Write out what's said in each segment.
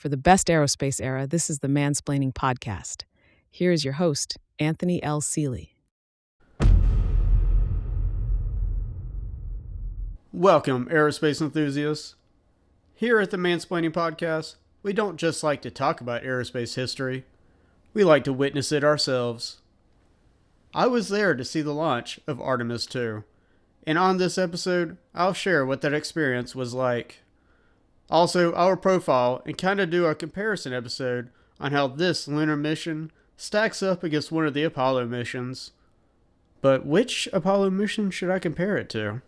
For the best aerospace era, this is the Mansplaining Podcast. Here is your host, Anthony L. Seeley. Welcome, aerospace enthusiasts. Here at the Mansplaining Podcast, we don't just like to talk about aerospace history, we like to witness it ourselves. I was there to see the launch of Artemis II, and on this episode, I'll share what that experience was like. Also, I'll profile and kind of do a comparison episode on how this lunar mission stacks up against one of the Apollo missions. But which Apollo mission should I compare it to?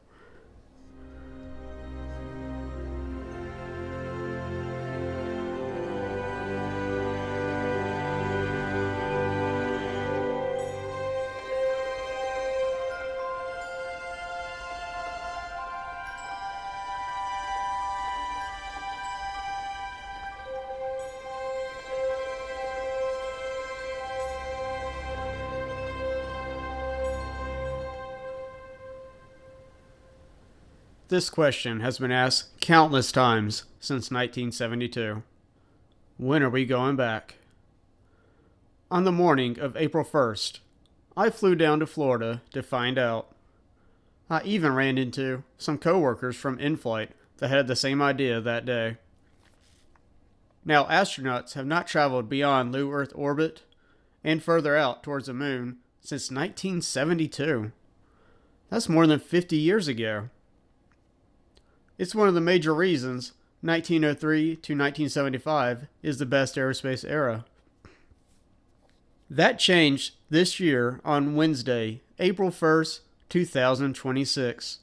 This question has been asked countless times since 1972. When are we going back? On the morning of April 1st, I flew down to Florida to find out. I even ran into some coworkers from in-flight that had the same idea that day. Now, astronauts have not traveled beyond low Earth orbit and further out towards the moon since 1972. That's more than 50 years ago. It's one of the major reasons 1903 to 1975 is the best aerospace era. That changed this year on Wednesday, April 1st, 2026.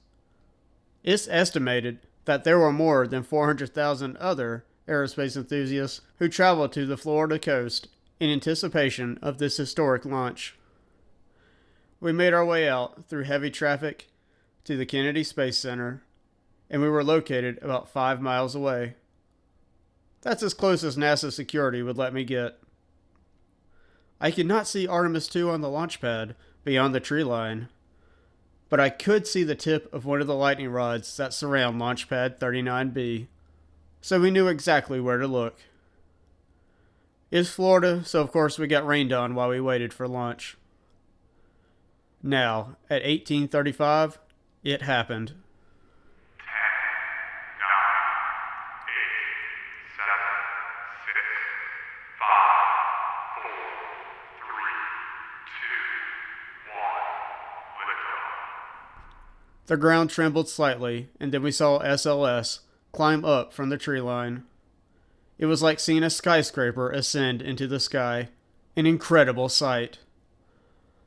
It's estimated that there were more than 400,000 other aerospace enthusiasts who traveled to the Florida coast in anticipation of this historic launch. We made our way out through heavy traffic to the Kennedy Space Center, and we were located about 5 miles away. That's as close as NASA security would let me get. I could not see Artemis II on the launch pad beyond the tree line, but I could see the tip of one of the lightning rods that surround Launch Pad 39B, so we knew exactly where to look. It's Florida, so of course we got rained on while we waited for launch. Now, at 18:35, it happened. The ground trembled slightly, and then we saw SLS climb up from the tree line. It was like seeing a skyscraper ascend into the sky. An incredible sight.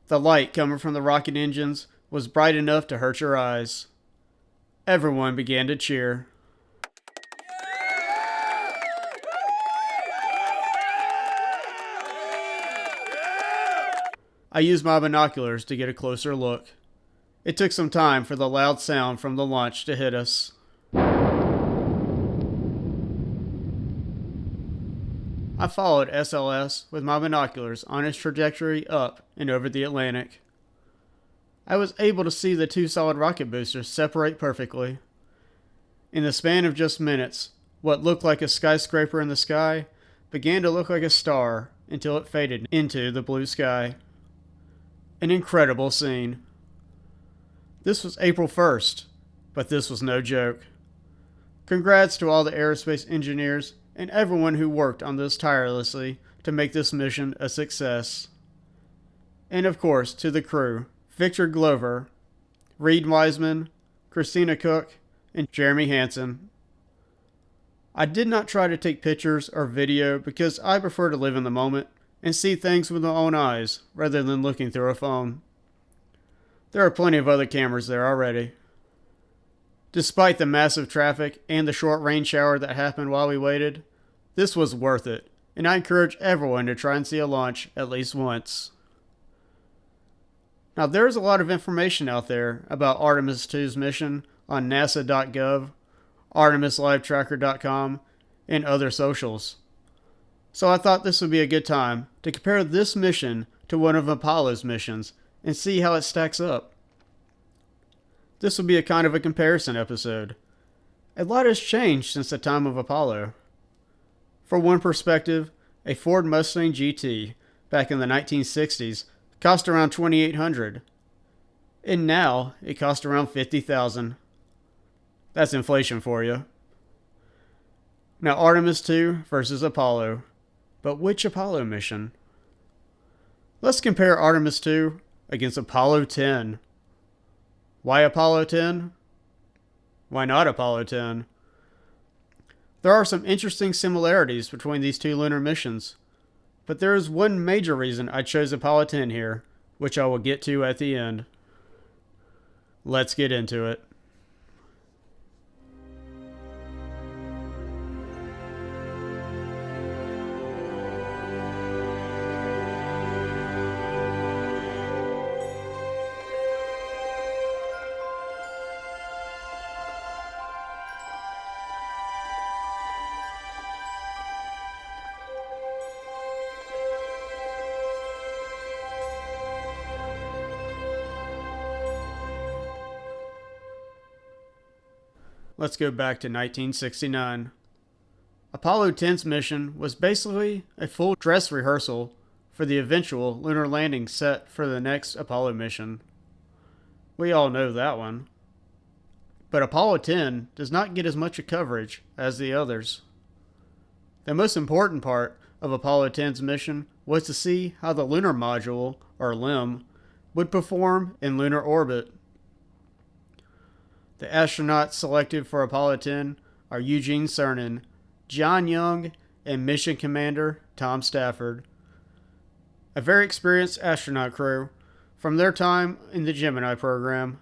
The light coming from the rocket engines was bright enough to hurt your eyes. Everyone began to cheer. I used my binoculars to get a closer look. It took some time for the loud sound from the launch to hit us. I followed SLS with my binoculars on its trajectory up and over the Atlantic. I was able to see the two solid rocket boosters separate perfectly. In the span of just minutes, what looked like a skyscraper in the sky began to look like a star until it faded into the blue sky. An incredible scene. This was April 1st, but this was no joke. Congrats to all the aerospace engineers and everyone who worked on this tirelessly to make this mission a success. And of course, to the crew, Victor Glover, Reed Wiseman, Christina Cook, and Jeremy Hansen. I did not try to take pictures or video because I prefer to live in the moment and see things with my own eyes rather than looking through a phone. There are plenty of other cameras there already. Despite the massive traffic and the short rain shower that happened while we waited, this was worth it, and I encourage everyone to try and see a launch at least once. Now, there is a lot of information out there about Artemis II's mission on nasa.gov, artemislivetracker.com, and other socials. So I thought this would be a good time to compare this mission to one of Apollo's missions and see how it stacks up. This will be a kind of a comparison episode. A lot has changed since the time of Apollo. For one perspective, a Ford Mustang GT back in the 1960s cost around $2,800, and now it costs around $50,000. That's inflation for you. Now Artemis II versus Apollo. But which Apollo mission? Let's compare Artemis II against Apollo 10. Why Apollo 10? Why not Apollo 10? There are some interesting similarities between these two lunar missions, but there is one major reason I chose Apollo 10 here, which I will get to at the end. Let's get into it. Let's go back to 1969. Apollo 10's mission was basically a full dress rehearsal for the eventual lunar landing set for the next Apollo mission. We all know that one. But Apollo 10 does not get as much coverage as the others. The most important part of Apollo 10's mission was to see how the lunar module, or LEM, would perform in lunar orbit. The astronauts selected for Apollo 10 are Eugene Cernan, John Young, and Mission Commander Tom Stafford. A very experienced astronaut crew from their time in the Gemini program.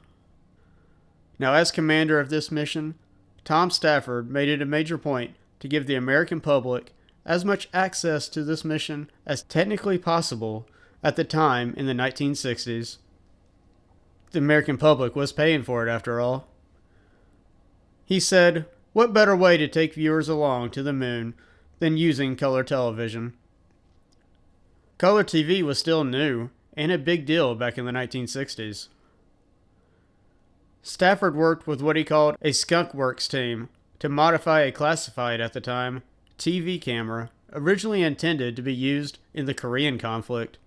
Now, as commander of this mission, Tom Stafford made it a major point to give the American public as much access to this mission as technically possible at the time in the 1960s. The American public was paying for it after all. He said, "What better way to take viewers along to the moon than using color television?" Color TV was still new and a big deal back in the 1960s. Stafford worked with what he called a Skunk Works team to modify a classified at the time TV camera originally intended to be used in the Korean conflict.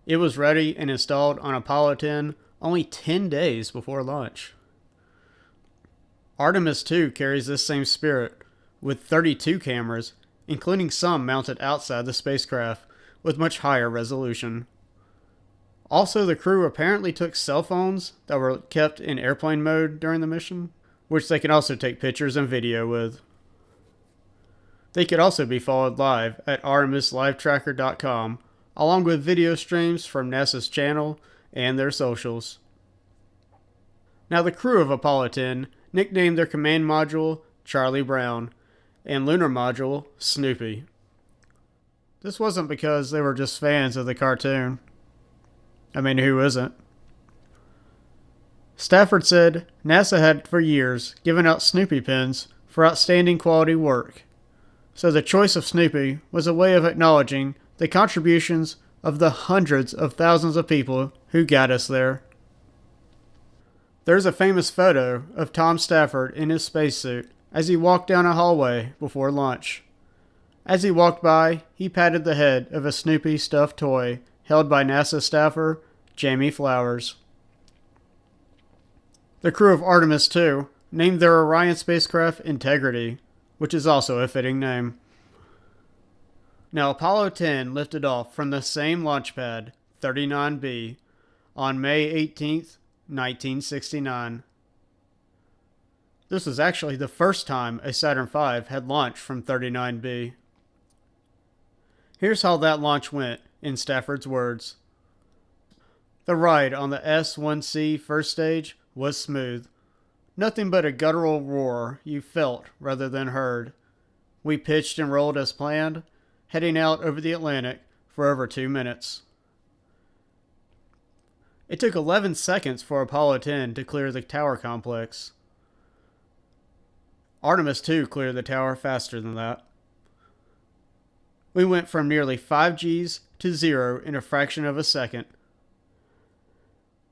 It was ready and installed on Apollo 10 only 10 days before launch. Artemis II carries this same spirit, with 32 cameras, including some mounted outside the spacecraft, with much higher resolution. Also, the crew apparently took cell phones that were kept in airplane mode during the mission, which they can also take pictures and video with. They could also be followed live at artemislivetracker.com, along with video streams from NASA's channel and their socials. Now, the crew of Apollo 10 nicknamed their command module Charlie Brown and lunar module Snoopy. This wasn't because they were just fans of the cartoon. I mean, who isn't? Stafford said NASA had for years given out Snoopy pins for outstanding quality work, so the choice of Snoopy was a way of acknowledging the contributions of the hundreds of thousands of people who got us there. There's a famous photo of Tom Stafford in his spacesuit as he walked down a hallway before lunch. As he walked by, he patted the head of a Snoopy stuffed toy held by NASA staffer Jamie Flowers. The crew of Artemis II named their Orion spacecraft Integrity, which is also a fitting name. Now, Apollo 10 lifted off from the same launch pad, 39B, on May 18th, 1969. This was actually the first time a Saturn V had launched from 39B. Here's how that launch went, in Stafford's words. The ride on the S-1C first stage was smooth. Nothing but a guttural roar you felt rather than heard. We pitched and rolled as planned, heading out over the Atlantic for over 2 minutes. It took 11 seconds for Apollo 10 to clear the tower complex. Artemis II cleared the tower faster than that. We went from nearly 5 Gs to 0 in a fraction of a second.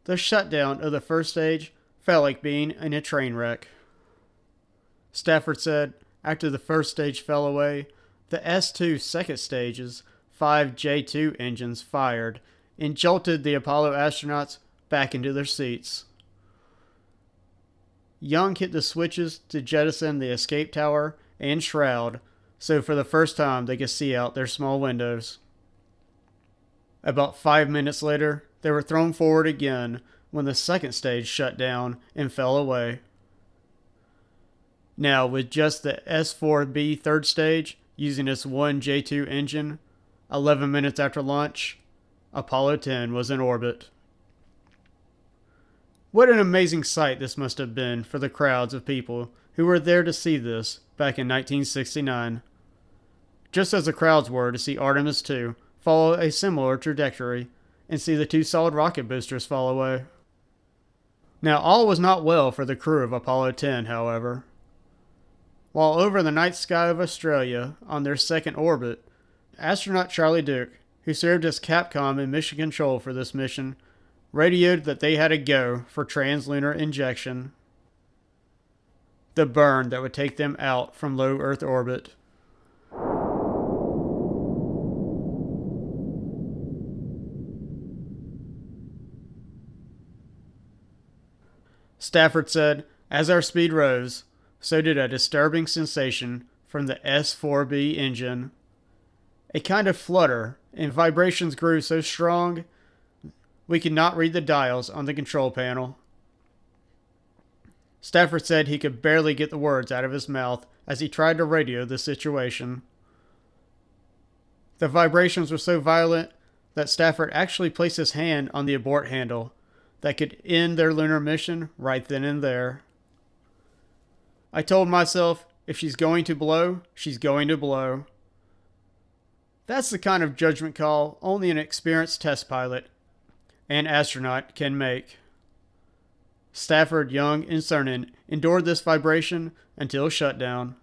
The shutdown of the first stage felt like being in a train wreck. Stafford said, after the first stage fell away, the S-2 second stage's 5 J-2 engines fired and jolted the Apollo astronauts back into their seats. Young hit the switches to jettison the escape tower and shroud, so for the first time they could see out their small windows. About 5 minutes later, they were thrown forward again when the second stage shut down and fell away. Now, with just the S-4B third stage using its 1 J-2 engine, 11 minutes after launch, Apollo 10 was in orbit. What an amazing sight this must have been for the crowds of people who were there to see this back in 1969. Just as the crowds were to see Artemis II follow a similar trajectory and see the two solid rocket boosters fall away. Now, all was not well for the crew of Apollo 10, however. While over the night sky of Australia on their second orbit, astronaut Charlie Duke, who served as Capcom and mission control for this mission, radioed that they had a go for translunar injection, the burn that would take them out from low Earth orbit. Stafford said, "As our speed rose, so did a disturbing sensation from the S-4B engine. A kind of flutter and vibrations grew so strong we could not read the dials on the control panel." Stafford said he could barely get the words out of his mouth as he tried to radio the situation. The vibrations were so violent that Stafford actually placed his hand on the abort handle that could end their lunar mission right then and there. "I told myself, if she's going to blow, she's going to blow." That's the kind of judgment call only an experienced test pilot and astronaut can make. Stafford, Young, and Cernan endured this vibration until shutdown.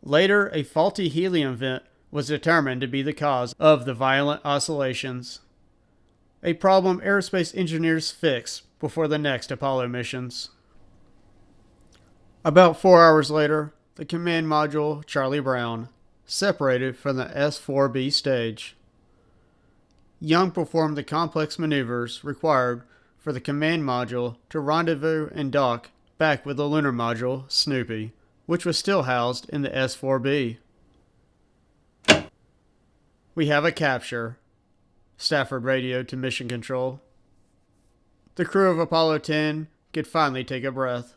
Later, a faulty helium vent was determined to be the cause of the violent oscillations, a problem aerospace engineers fixed before the next Apollo missions. About 4 hours later, the command module Charlie Brown separated from the S-4B stage. Young performed the complex maneuvers required for the command module to rendezvous and dock back with the lunar module, Snoopy, which was still housed in the S-4B. "We have a capture," Stafford radioed to Mission Control. The crew of Apollo 10 could finally take a breath.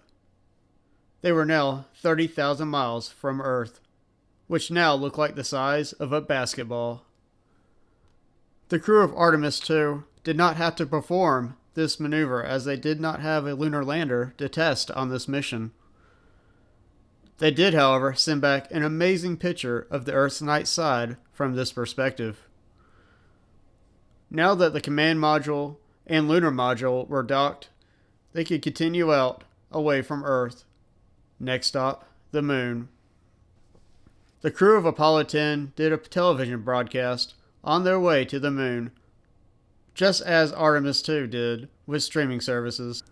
They were now 30,000 miles from Earth, which now looked like the size of a basketball. The crew of Artemis II did not have to perform this maneuver as they did not have a lunar lander to test on this mission. They did, however, send back an amazing picture of the Earth's night side from this perspective. Now that the command module and lunar module were docked, they could continue out away from Earth. Next stop, the Moon. The crew of Apollo 10 did a television broadcast on their way to the Moon, just as Artemis II did with streaming services.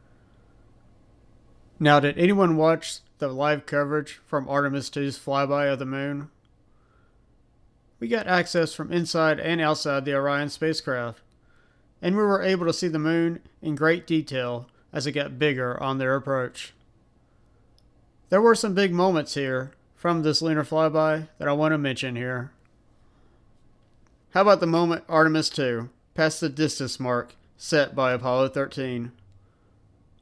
Now, did anyone watch the live coverage from Artemis II's flyby of the Moon? We got access from inside and outside the Orion spacecraft, and we were able to see the Moon in great detail as it got bigger on their approach. There were some big moments here from this lunar flyby that I want to mention here. How about the moment Artemis II passed the distance mark set by Apollo 13?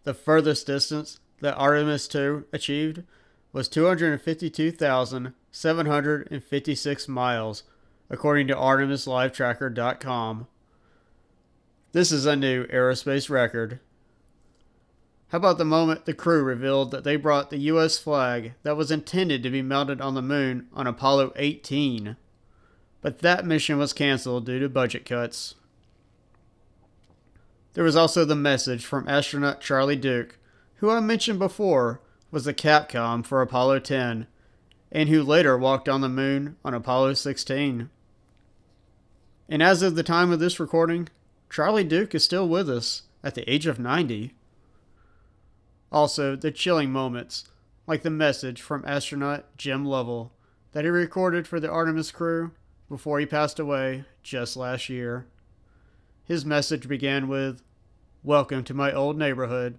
The furthest distance that Artemis II achieved was 252,756 miles, according to ArtemisLiveTracker.com. This is a new aerospace record. How about the moment the crew revealed that they brought the U.S. flag that was intended to be mounted on the Moon on Apollo 18, but that mission was canceled due to budget cuts. There was also the message from astronaut Charlie Duke, who I mentioned before was the Capcom for Apollo 10, and who later walked on the Moon on Apollo 16. And as of the time of this recording, Charlie Duke is still with us at the age of 90. Also, the chilling moments like the message from astronaut Jim Lovell that he recorded for the Artemis crew before he passed away just last year. His message began with, "Welcome to my old neighborhood."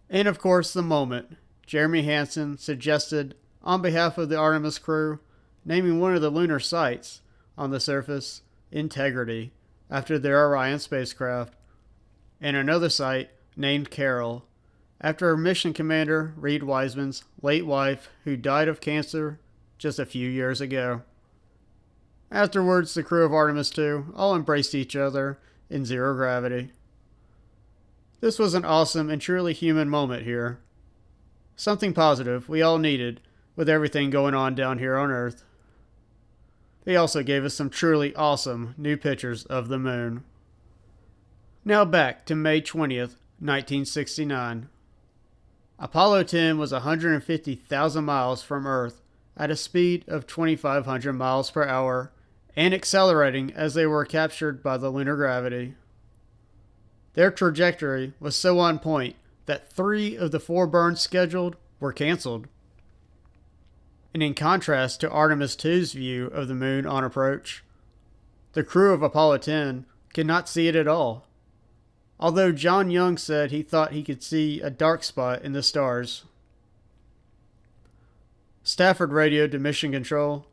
And of course, the moment Jeremy Hansen suggested, on behalf of the Artemis crew, naming one of the lunar sites on the surface Integrity after their Orion spacecraft, and another site named Carol after mission commander Reed Wiseman's late wife who died of cancer just a few years ago. Afterwards, the crew of Artemis II all embraced each other in zero gravity. This was an awesome and truly human moment here. Something positive we all needed with everything going on down here on Earth. They also gave us some truly awesome new pictures of the moon. Now back to May 20th, 1969. Apollo 10 was 150,000 miles from Earth at a speed of 2,500 miles per hour and accelerating as they were captured by the lunar gravity. Their trajectory was so on point that 3 of the 4 burns scheduled were canceled. And in contrast to Artemis II's view of the moon on approach, the crew of Apollo 10 could not see it at all. Although John Young said he thought he could see a dark spot in the stars. Stafford radioed to Mission Control,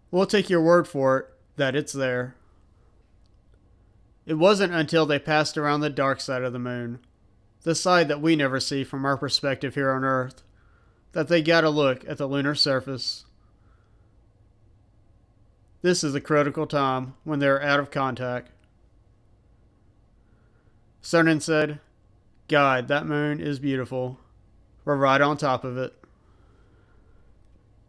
"We'll take your word for it that it's there." It wasn't until they passed around the dark side of the moon, the side that we never see from our perspective here on Earth, that they got a look at the lunar surface. This is a critical time when they are out of contact. Cernan said, "God, that moon is beautiful. We're right on top of it."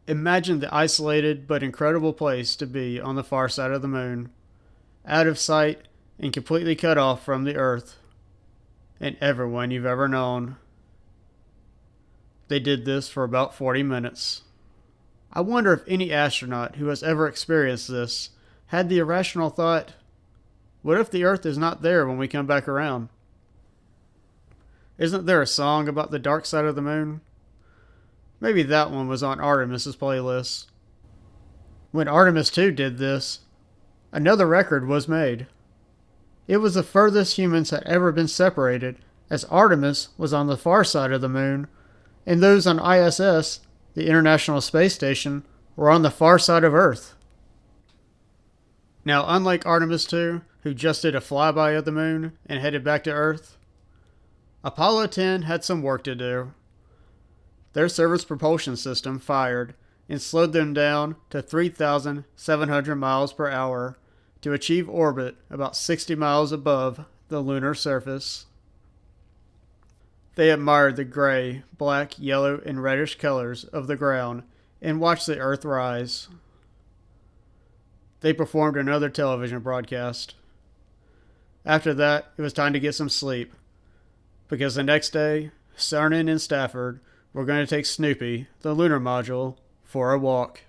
Imagine the isolated but incredible place to be on the far side of the moon, out of sight and completely cut off from the Earth and everyone you've ever known. They did this for about 40 minutes. I wonder if any astronaut who has ever experienced this had the irrational thought, what if the Earth is not there when we come back around? Isn't there a song about the dark side of the moon? Maybe that one was on Artemis's playlist. When Artemis II did this, another record was made. It was the furthest humans had ever been separated, as Artemis was on the far side of the moon, and those on ISS, the International Space Station, were on the far side of Earth. Now, unlike Artemis II, who just did a flyby of the moon and headed back to Earth, Apollo 10 had some work to do. Their surface propulsion system fired and slowed them down to 3,700 miles per hour to achieve orbit about 60 miles above the lunar surface. They admired the gray, black, yellow, and reddish colors of the ground and watched the Earth rise. They performed another television broadcast. After that, it was time to get some sleep, because the next day, Cernan and Stafford were going to take Snoopy, the lunar module, for a walk.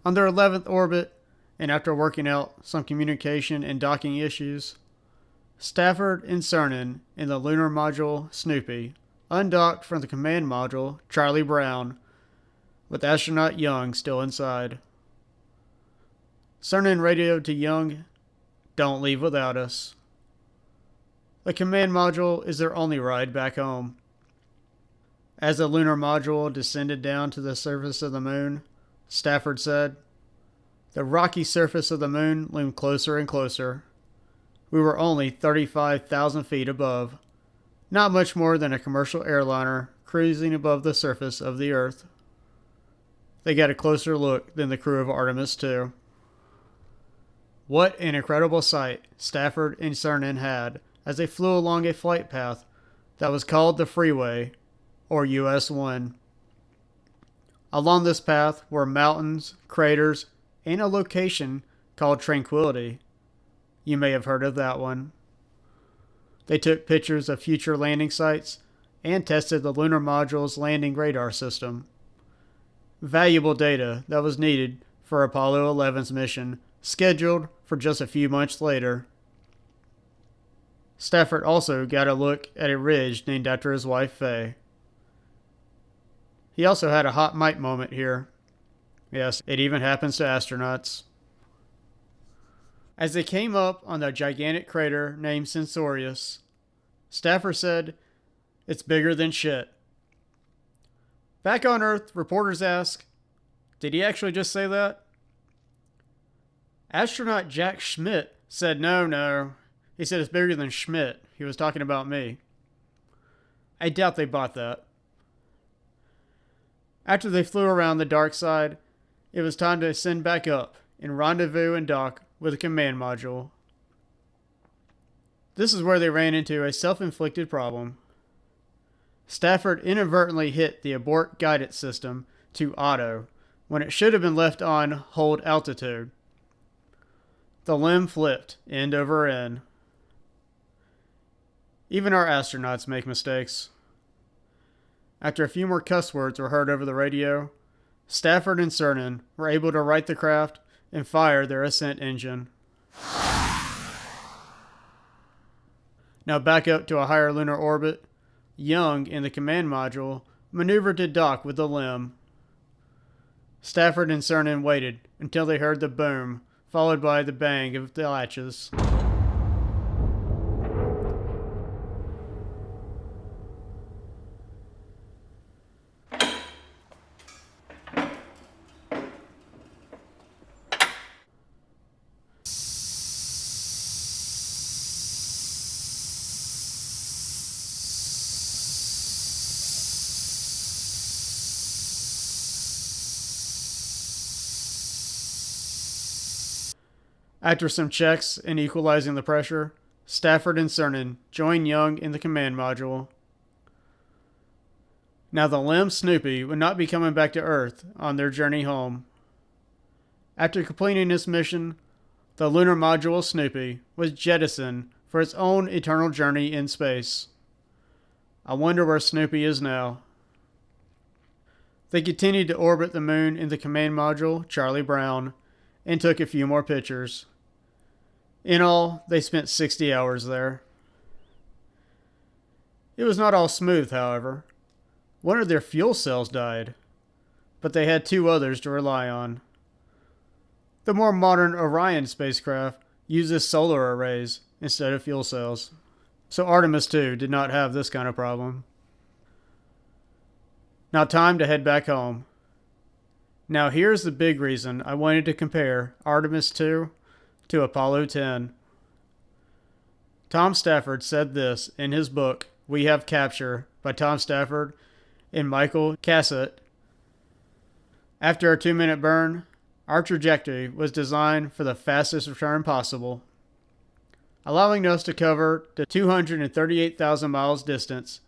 On their 11th orbit, and after working out some communication and docking issues, Stafford and Cernan in the lunar module Snoopy undocked from the command module Charlie Brown, with astronaut Young still inside. Cernan radioed to Young, "Don't leave without us." The command module is their only ride back home. As the lunar module descended down to the surface of the moon, Stafford said, "The rocky surface of the moon loomed closer and closer. We were only 35,000 feet above, not much more than a commercial airliner cruising above the surface of the Earth." They got a closer look than the crew of Artemis II. What an incredible sight Stafford and Cernan had as they flew along a flight path that was called the Freeway, or US 1. Along this path were mountains, craters, and a location called Tranquility. You may have heard of that one. They took pictures of future landing sites and tested the lunar module's landing radar system. Valuable data that was needed for Apollo 11's mission, scheduled for just a few months later. Stafford also got a look at a ridge named after his wife, Faye. He also had a hot mic moment here. Yes, it even happens to astronauts. As they came up on the gigantic crater named Sensorius, Stafford said, "It's bigger than shit." Back on Earth, reporters ask, did he actually just say that? Astronaut Jack Schmidt said, no. He said it's bigger than Schmidt. He was talking about me. I doubt they bought that. After they flew around the dark side, it was time to ascend back up and rendezvous and dock with the command module. This is where they ran into a self-inflicted problem. Stafford inadvertently hit the abort guidance system to auto when it should have been left on hold altitude. The limb flipped end over end. Even our astronauts make mistakes. After a few more cuss words were heard over the radio, Stafford and Cernan were able to right the craft and fire their ascent engine. Now back up to a higher lunar orbit, Young in the command module maneuvered to dock with the limb. Stafford and Cernan waited until they heard the boom, followed by the bang of the latches. After some checks and equalizing the pressure, Stafford and Cernan joined Young in the command module. Now the limb Snoopy would not be coming back to Earth on their journey home. After completing this mission, the lunar module Snoopy was jettisoned for its own eternal journey in space. I wonder where Snoopy is now. They continued to orbit the moon in the command module Charlie Brown and took a few more pictures. In all, they spent 60 hours there. It was not all smooth, however. One of their fuel cells died, but they had two others to rely on. The more modern Orion spacecraft uses solar arrays instead of fuel cells, so Artemis II did not have this kind of problem. Now time to head back home. Now here's the big reason I wanted to compare Artemis II to Apollo 10. Tom Stafford said this in his book, We Have Capture, by Tom Stafford and Michael Cassett. After a 2-minute burn, our trajectory was designed for the fastest return possible, allowing us to cover the 238,000 miles distance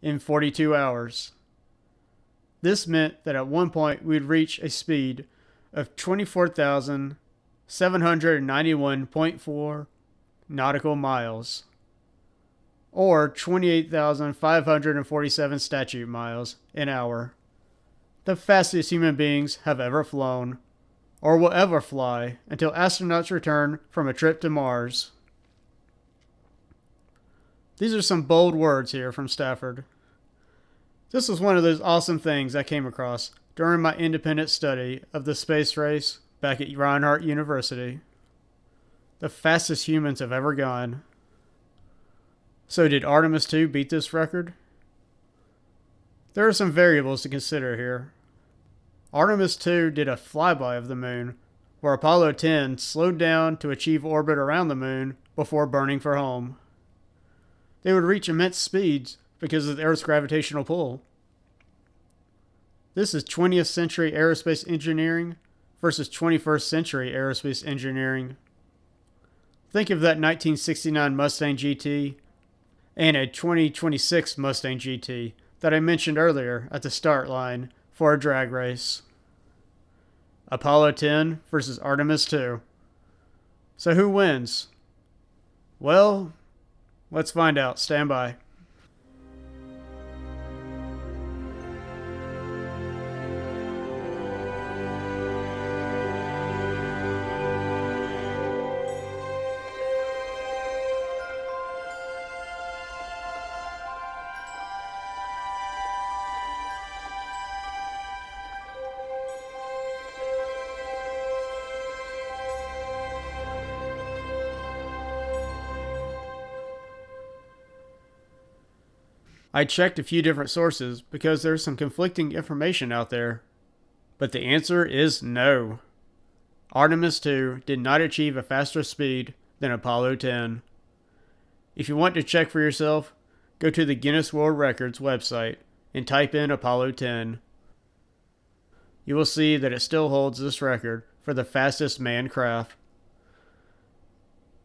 in 42 hours. This meant that at one point we'd reach a speed of 24,791.4 nautical miles, or 28,547 statute miles an hour. The fastest human beings have ever flown, or will ever fly until astronauts return from a trip to Mars. These are some bold words here from Stafford. This was one of those awesome things I came across during my independent study of the space race back at Reinhardt University. The fastest humans have ever gone. So did Artemis II beat this record? There are some variables to consider here. Artemis II did a flyby of the moon, where Apollo 10 slowed down to achieve orbit around the moon before burning for home. They would reach immense speeds because of the Earth's gravitational pull. This is 20th century aerospace engineering versus 21st century aerospace engineering. Think of that 1969 Mustang GT and a 2026 Mustang GT that I mentioned earlier at the start line for a drag race. Apollo 10 versus Artemis II. So who wins? Well, let's find out. Stand by. I checked a few different sources because there's some conflicting information out there. But the answer is no. Artemis 2 did not achieve a faster speed than Apollo 10. If you want to check for yourself, go to the Guinness World Records website and type in Apollo 10. You will see that it still holds this record for the fastest manned craft.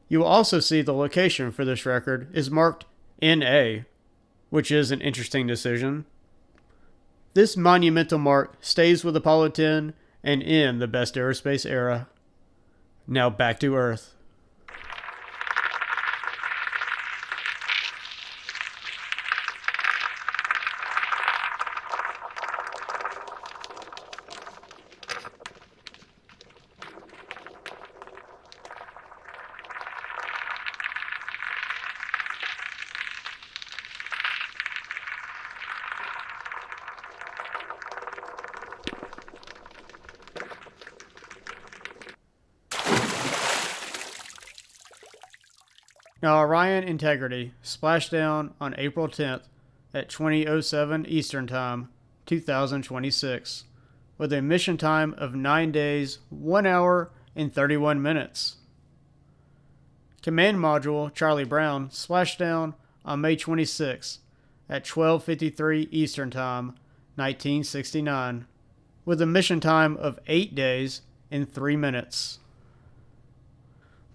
You will also see the location for this record is marked NA, which is an interesting decision. This monumental mark stays with Apollo 10 and in the best aerospace era. Now back to Earth. Now, Orion Integrity splashed down on April 10th at 20:07 Eastern Time, 2026, with a mission time of 9 days, 1 hour, and 31 minutes. Command Module Charlie Brown splashed down on May 26th at 12:53 Eastern Time, 1969, with a mission time of 8 days and 3 minutes.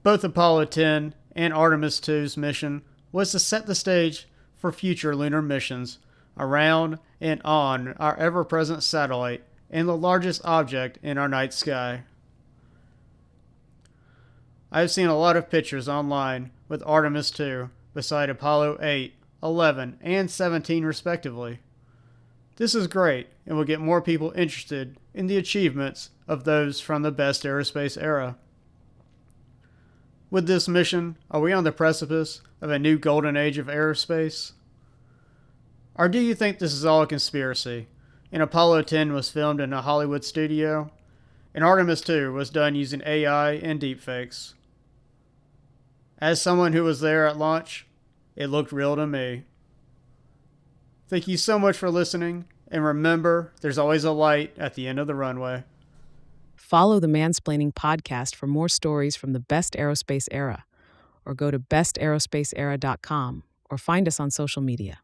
Both Apollo 10 and Artemis II's mission was to set the stage for future lunar missions around and on our ever-present satellite and the largest object in our night sky. I have seen a lot of pictures online with Artemis II beside Apollo 8, 11, and 17 respectively. This is great and will get more people interested in the achievements of those from the best aerospace era. With this mission, are we on the precipice of a new golden age of aerospace? Or do you think this is all a conspiracy, and Apollo 10 was filmed in a Hollywood studio, and Artemis 2 was done using AI and deepfakes? As someone who was there at launch, it looked real to me. Thank you so much for listening, and remember, there's always a light at the end of the runway. Follow the Mansplaining podcast for more stories from the best aerospace era, or go to bestaerospaceera.com or find us on social media.